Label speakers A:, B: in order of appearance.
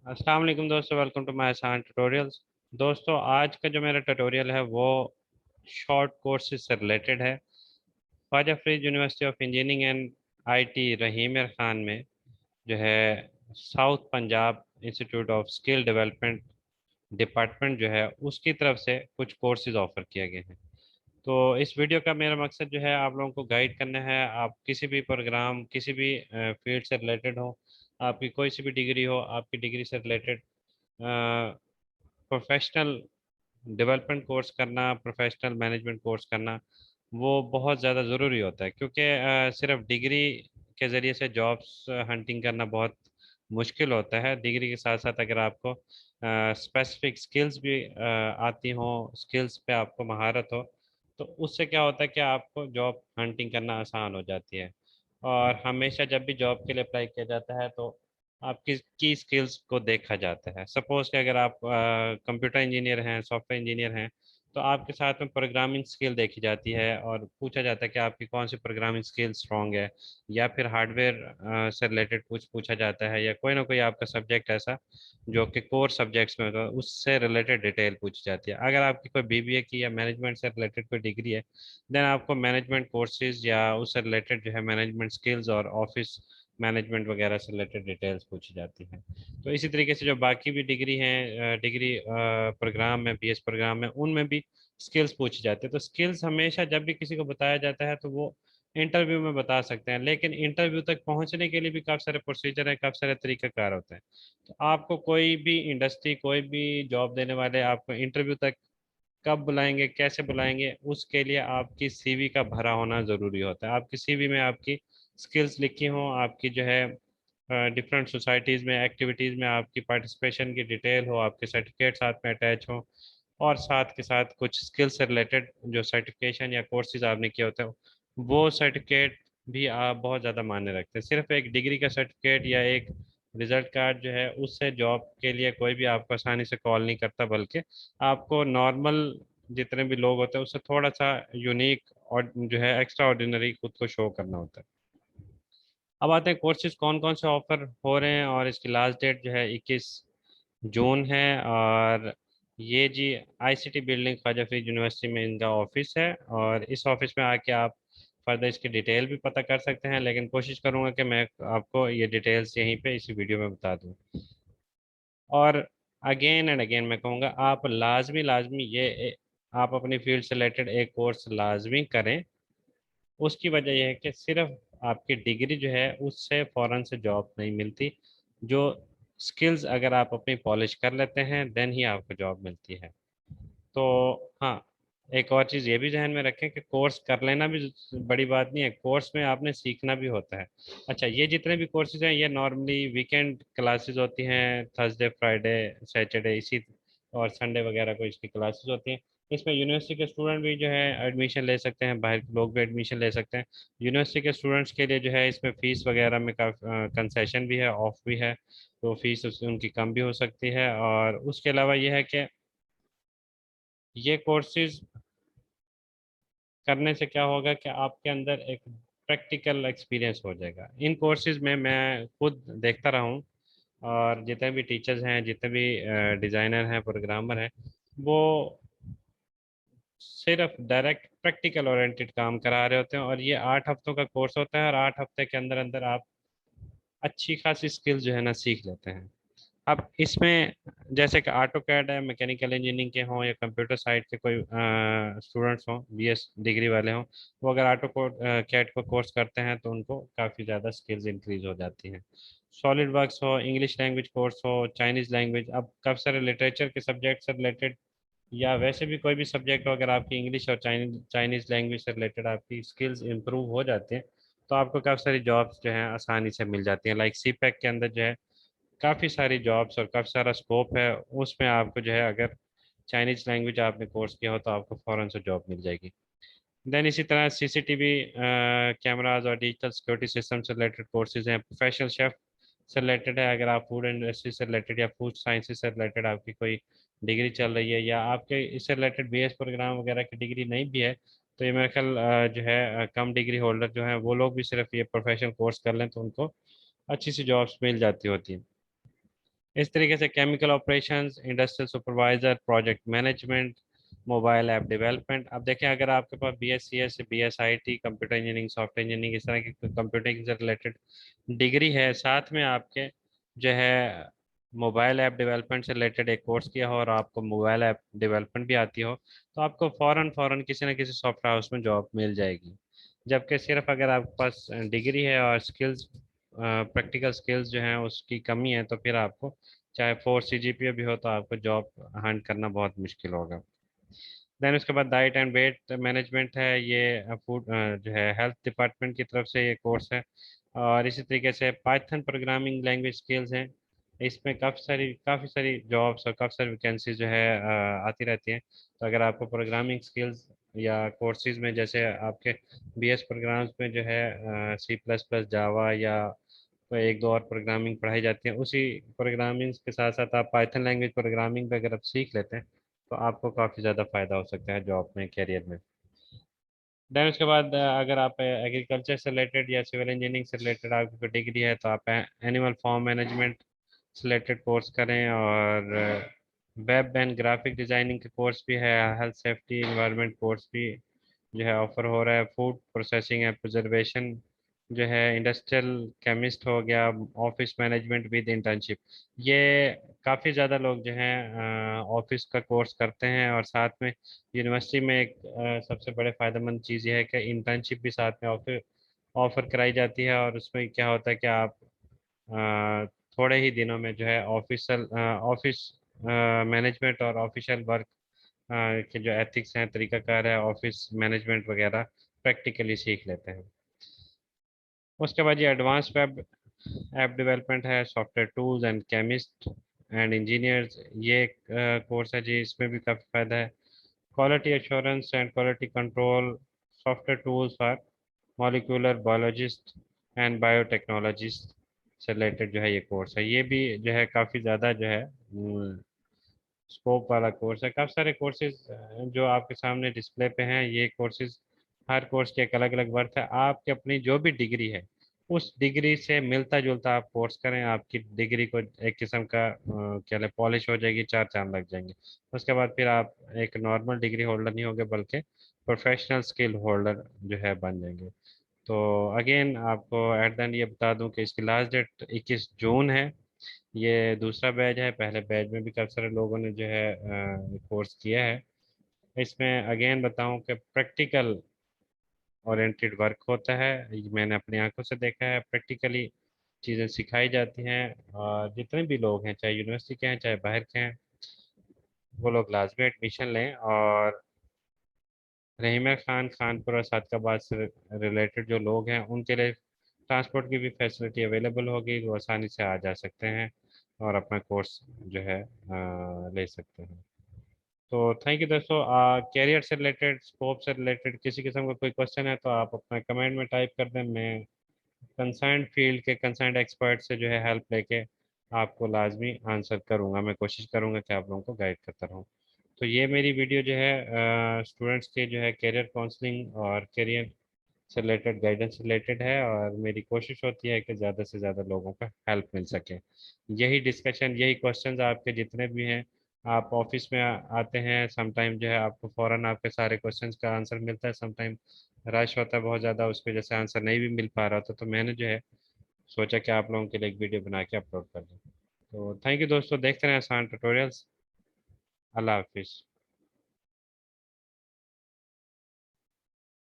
A: अस्सलाम वालेकुम दोस्तों, वेलकम टू माय आसान ट्यूटोरियल्स। दोस्तों, आज का जो मेरा ट्यूटोरियल है वो शॉर्ट कोर्सेज से रिलेटेड है। Khwaja Farid university of engineering and IT Rahim Khan में जो है south Punjab institute of skill development department जो है उसकी तरफ से कुछ कोर्सेज ऑफर किए गए हैं। तो इस वीडियो का मेरा मकसद जो है आप लोगों को गाइड करना है। आप किसी भी प्रोग्राम किसी भी फील्ड से रिलेटेड हो, आपकी कोई सी भी डिग्री हो, आपकी डिग्री से रिलेटेड प्रोफेशनल डेवलपमेंट कोर्स करना, प्रोफेशनल मैनेजमेंट कोर्स करना वो बहुत ज़्यादा ज़रूरी होता है, क्योंकि सिर्फ डिग्री के ज़रिए से जॉब्स हंटिंग करना बहुत मुश्किल होता है। डिग्री के साथ साथ अगर आपको स्पेसिफिक स्किल्स भी आती हों, स्किल्स पे आपको महारत हो, तो उससे क्या होता है कि आपको जॉब हंटिंग करना आसान हो जाती है। और हमेशा जब भी जॉब के लिए अप्लाई किया जाता है तो आपकी की स्किल्स को देखा जाता है। सपोज कि अगर आप कंप्यूटर इंजीनियर हैं, सॉफ्टवेयर इंजीनियर हैं, तो आपके साथ में प्रोग्रामिंग स्किल देखी जाती है और पूछा जाता है कि आपकी कौन सी प्रोग्रामिंग स्किल स्ट्रांग है। या फिर हार्डवेयर से रिलेटेड कुछ पूछा जाता है, या कोई ना कोई आपका सब्जेक्ट ऐसा जो कि कोर सब्जेक्ट्स में होता है उससे रिलेटेड डिटेल पूछी जाती है। अगर आपकी कोई बीबीए की या मैनेजमेंट से रिलेटेड कोई डिग्री है, देन आपको मैनेजमेंट कोर्सेज या उससे रिलेटेड जो है मैनेजमेंट स्किल्स और ऑफिस मैनेजमेंट वगैरह से रिलेटेड डिटेल्स पूछी जाती हैं। तो इसी तरीके से जो बाकी भी डिग्री हैं, डिग्री प्रोग्राम में, बीएस प्रोग्राम में, उनमें भी स्किल्स पूछी जाती है। तो स्किल्स हमेशा जब भी किसी को बताया जाता है तो वो इंटरव्यू में बता सकते हैं, लेकिन इंटरव्यू तक पहुंचने के लिए भी काफ़ी सारे प्रोसीजर हैं, काफ़ी सारे तरीक़ाकार होते हैं। तो आपको कोई भी इंडस्ट्री, कोई भी जॉब देने वाले आपको इंटरव्यू तक कब बुलाएंगे, कैसे बुलाएंगे, उसके लिए आपकी सीवी का भरा होना ज़रूरी होता है। आपकी सीवी में आपकी स्किल्स लिखी हों, आपकी जो है डिफरेंट सोसाइटीज़ में, एक्टिविटीज़ में आपकी पार्टिसिपेशन की डिटेल हो, आपके सर्टिफिकेट साथ में अटैच हो, और साथ के साथ कुछ स्किल से रिलेटेड जो सर्टिफिकेशन या कोर्सेज आपने किए होते हैं वो सर्टिफिकेट भी आप बहुत ज़्यादा मायने रखते हैं। सिर्फ एक डिग्री का सर्टिफिकेट या एक रिजल्ट कार्ड जो है उससे जॉब के लिए कोई भी आपको आसानी से कॉल नहीं करता, बल्कि आपको नॉर्मल जितने भी लोग होते हैं उससे थोड़ा सा यूनिक और जो है एक्स्ट्रा ऑर्डिनरी खुद को शो करना होता है। अब आते हैं कोर्सेज कौन कौन से ऑफर हो रहे हैं, और इसकी लास्ट डेट जो है 21 जून है। और ये जी ICT building Khwaja Farid university में इनका ऑफिस है, और इस ऑफिस में आके आप फर्दर इसकी डिटेल भी पता कर सकते हैं, लेकिन कोशिश करूंगा कि मैं आपको ये डिटेल्स यहीं पे इसी वीडियो में बता दूं। और अगेन एंड अगेन मैं कहूँगा, आप लाजमी लाजमी आप अपनी फील्ड से रिलेटेड एक कोर्स लाजमी करें। उसकी वजह यह है कि सिर्फ आपकी डिग्री जो है उससे फ़ौरन से जॉब नहीं मिलती। जो स्किल्स अगर आप अपनी पॉलिश कर लेते हैं देन ही आपको जॉब मिलती है। तो हाँ, एक और चीज़ ये भी जहन में रखें कि कोर्स कर लेना भी बड़ी बात नहीं है, कोर्स में आपने सीखना भी होता है। अच्छा, ये जितने भी कोर्सेज हैं ये नॉर्मली वीकेंड क्लासेस होती हैं, थर्सडे, फ्राइडे, सैटरडे, इसी और संडे वगैरह को इसकी क्लासेस होती हैं। इसमें यूनिवर्सिटी के स्टूडेंट भी जो है एडमिशन ले सकते हैं, बाहर के लोग भी एडमिशन ले सकते हैं। यूनिवर्सिटी के स्टूडेंट्स के लिए जो है इसमें फ़ीस वगैरह में काफ़ी कंसेशन भी है, ऑफ भी है। तो फीस उनकी कम भी हो सकती है। और उसके अलावा ये है कि ये कोर्सेज करने से क्या होगा कि आपके अंदर एक प्रैक्टिकल एक्सपीरियंस हो जाएगा। इन कोर्सेज में मैं खुद देखता रहा हूँ, और जितने भी टीचर्स हैं, जितने भी डिज़ाइनर हैं, प्रोग्रामर हैं, वो सिर्फ डायरेक्ट प्रैक्टिकल ओरिएंटेड काम करा रहे होते हैं। और ये 8 हफ्तों का कोर्स होता है, और 8 हफ्ते के अंदर अंदर आप अच्छी खासी स्किल जो है ना सीख लेते हैं। अब इसमें जैसे कि ऑटो कैड है, मैकेनिकल इंजीनियरिंग के हों या कंप्यूटर साइड के कोई स्टूडेंट्स हों, बीएस डिग्री वाले हों, वो अगर ऑटो कैड को कोर्स करते हैं तो उनको काफ़ी ज़्यादा स्किल्स इंक्रीज हो जाती हैं। सॉलिड वर्क्स हो, इंग्लिश लैंग्वेज कोर्स हो, चाइनीज़ लैंग्वेज, अब काफ़ी सारे लिटरेचर के सब्जेक्ट से रिलेटेड या वैसे भी कोई भी सब्जेक्ट हो, अगर आपकी इंग्लिश और चाइनीज़ लैंग्वेज से रिलेटेड आपकी स्किल्स इंप्रूव हो जाती हैं तो आपको काफ़ी सारी जॉब्स जो हैं आसानी से मिल जाती हैं। लाइक सीपैक के अंदर जो है काफ़ी सारी जॉब्स और काफ़ी सारा स्कोप है, उसमें आपको जो है अगर चाइनीज़ लैंग्वेज आपने कोर्स किया हो तो आपको फ़ौरन से जॉब मिल जाएगी। देन इसी तरह सीसीटीवी कैमराज और डिजिटल सिक्योरिटी सिस्टम से रिलेटेड कोर्सेज हैं। प्रोफेशनल शेफ से रिलेटेड है, अगर आप फूड इंडस्ट्री से रिलेटेड या फूड साइंसेज से रिलेटेड आपकी कोई डिग्री चल रही है, या आपके इससे रिलेटेड बीएस प्रोग्राम वगैरह की डिग्री नहीं भी है, तो ये मेरे ख्याल जो है कम डिग्री होल्डर जो हैं वो लोग भी सिर्फ ये प्रोफेशनल कोर्स कर लें तो उनको अच्छी सी जॉब्स मिल जाती होती हैं। इस तरीके से chemical operations, industrial supervisor, project management, mobile app development. अब देखें, अगर आपके पास BSc, BSIT, computer engineering, software engineering, इस तरह की कंप्यूटिंग से रिलेटेड डिग्री है, साथ में आपके जो है मोबाइल ऐप डेवलपमेंट से रिलेटेड एक कोर्स किया हो और आपको मोबाइल ऐप डेवलपमेंट भी आती हो, तो आपको फ़ौरन फ़ौरन किसी न किसी सॉफ्टवेयर हाउस में जॉब मिल जाएगी। जबकि सिर्फ अगर आपके पास डिग्री है और स्किल्स, प्रैक्टिकल स्किल्स जो हैं उसकी कमी है, तो फिर आपको चाहे 4 CGPA भी हो तो आपको जॉब हंट करना बहुत मुश्किल होगा। देन उसके बाद डाइट एंड वेट मैनेजमेंट है, ये फूड जो है हेल्थ डिपार्टमेंट की तरफ से ये कोर्स है। और इसी तरीके से पाइथन प्रोग्रामिंग लैंग्वेज स्किल्स हैं, इसमें काफ़ी सारी जॉब्स और काफ़ी सारी वैकेंसीज जो है आती रहती हैं। तो अगर आपको प्रोग्रामिंग स्किल्स या कोर्सेज में, जैसे आपके BS प्रोग्राम्स में जो है C++, जावा या कोई एक दो और प्रोग्रामिंग पढ़ाई जाती है, उसी प्रोग्रामिंग के साथ साथ आप पाइथन लैंग्वेज प्रोग्रामिंग भी अगर आप सीख लेते हैं तो आपको काफ़ी ज़्यादा फ़ायदा हो सकता है जॉब में, करियर में। देन उसके बाद अगर आप एग्रीकल्चर से रिलेटेड या सिविल इंजीनियरिंग से रिलेटेड आपकी कोई डिग्री है, तो आप एनिमल फार्म मैनेजमेंट से रिलेटेड कोर्स करें। और वेब एंड ग्राफिक डिज़ाइनिंग के कोर्स भी है, हेल्थ सेफ्टी इन्वायरमेंट कोर्स भी जो है ऑफर हो रहा है, फूड प्रोसेसिंग एंड प्रिजर्वेशन जो है, इंडस्ट्रियल केमिस्ट हो गया, ऑफिस मैनेजमेंट विद इंटर्नशिप। ये काफ़ी ज़्यादा लोग जो हैं ऑफिस का कोर्स करते हैं, और साथ में यूनिवर्सिटी में एक सबसे बड़े फ़ायदेमंद चीज़ ये है कि इंटर्नशिप भी साथ में ऑफर ऑफर कराई जाती है। और उसमें क्या होता है कि आप अ, थोड़े ही दिनों में जो है ऑफिस मैनेजमेंट और ऑफिशियल वर्क के जो एथिक्स हैं, तरीकाकार है, ऑफिस मैनेजमेंट वगैरह प्रैक्टिकली सीख लेते हैं। उसके बाद ये एडवांस वेब ऐप डेवलपमेंट है, software tools and chemist and engineers, ये कोर्स है जी, इसमें भी काफ़ी फायदा है। Quality assurance and quality control, software tools for molecular biologist and biotechnologist से रिलेटेड जो है ये कोर्स है। ये भी जो है काफ़ी ज़्यादा जो है स्कोप वाला कोर्स है। काफ़ी सारे कोर्सेज जो आपके सामने डिस्प्ले पे हैं, ये कोर्सेज हर कोर्स की एक अलग अलग वर्थ है। आपकी अपनी जो भी डिग्री है, उस डिग्री से मिलता जुलता आप कोर्स करें, आपकी डिग्री को एक किस्म का क्या है, पॉलिश हो जाएगी, चार चांद लग जाएंगे। उसके बाद फिर आप एक नॉर्मल डिग्री होल्डर नहीं होंगे, बल्कि प्रोफेशनल स्किल होल्डर जो है बन जाएंगे। तो अगेन आपको एट द एंड ये बता दूं कि इसकी लास्ट डेट 21 जून है। ये दूसरा बैच है, पहले बैच में भी काफ़ी सारे लोगों ने जो है कोर्स किया है। इसमें अगेन बताऊं कि प्रैक्टिकल ओरिएंटेड वर्क होता है, ये मैंने अपनी आंखों से देखा है, प्रैक्टिकली चीज़ें सिखाई जाती हैं। और जितने भी लोग हैं, चाहे यूनिवर्सिटी के हैं चाहे बाहर के हैं, वो लोग लाजमी एडमिशन लें। और रहीमा खान, खानपुर और सादकाबाद से रिलेटेड जो लोग हैं, उनके लिए ट्रांसपोर्ट की भी फैसिलिटी अवेलेबल होगी, वो आसानी से आ जा सकते हैं और अपना कोर्स जो है ले सकते हैं। तो थैंक यू दोस्तों। कैरियर से रिलेटेड, स्कोप से रिलेटेड किसी किस्म का कोई क्वेश्चन है तो आप अपना कमेंट में टाइप कर दें। मैं कंसर्न फील्ड के कंसर्न एक्सपर्ट से जो है हेल्प लेके आपको लाजमी आंसर करूँगा। मैं कोशिश करूँगा कि आप लोगों को गाइड करता रहूँ। तो ये मेरी वीडियो जो है स्टूडेंट्स के जो है करियर काउंसलिंग और करियर से रिलेटेड, गाइडेंस रिलेटेड है, और मेरी कोशिश होती है कि ज़्यादा से ज़्यादा लोगों का हेल्प मिल सके। यही डिस्कशन, यही क्वेश्चंस आपके जितने भी हैं, आप ऑफिस में आते हैं, समटाइम जो है आपको फ़ौरन आपके सारे क्वेश्चंस का आंसर मिलता है, समटाइम रश होता है बहुत ज़्यादा, उसकी वजह से आंसर नहीं भी मिल पा रहा था, तो मैंने जो है सोचा कि आप लोगों के लिए एक वीडियो बना के अपलोड कर दूँ। तो थैंक यू दोस्तों, देखते रहें आसान ट्यूटोरियल्स। अल्लाह हाफिज़।